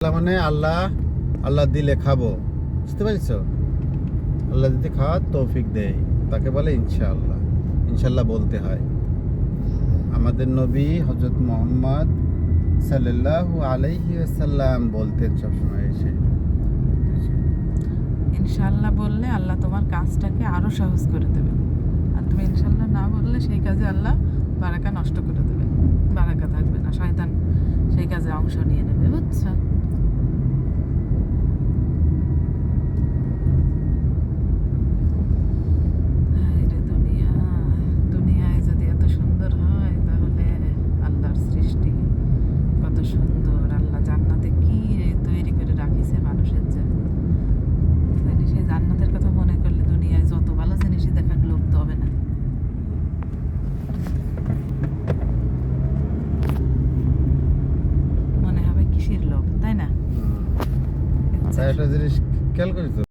মানে আল্লাহ আল্লাহ দিলে খাবো, বুঝতে পারছো? আল্লাহ যদি খাওয়ার তৌফিক দেয় তাকে বলে ইনশাআল্লাহ। ইনশাআল্লাহ বলতে হয়। আমাদের নবী হযরত মুহাম্মদ সাল্লাল্লাহু আলাইহি ওয়াসাল্লাম বলতেন সবসময় এসে ইনশাআল্লাহ বললে আল্লাহ তোমার কাজটাকে আরো সহজ করে দেবে, আর তুমি ইনশাআল্লাহ না বললে সেই কাজে আল্লাহ বারাকা নষ্ট করে দেবে, বারাকা থাকবে না, শয়তান সেই কাজে অংশ নিয়ে নেবে, বুঝছো? দুনিয়ায় যদি এত সুন্দর হয় তাহলে আল্লাহর সৃষ্টি কত সুন্দর। আল্লাহ জান্নাতে কি তৈরি করে রাখিছে মানুষের জন্য, তাহলে সেই জান্নাতের কথা মনে করলে দুনিয়ায় যত ভালো জিনিসই দেখার লোভ তো হবে না। মনে হবে কিসের লোভ, তাই না? একটা জিনিস খেয়াল করেছো?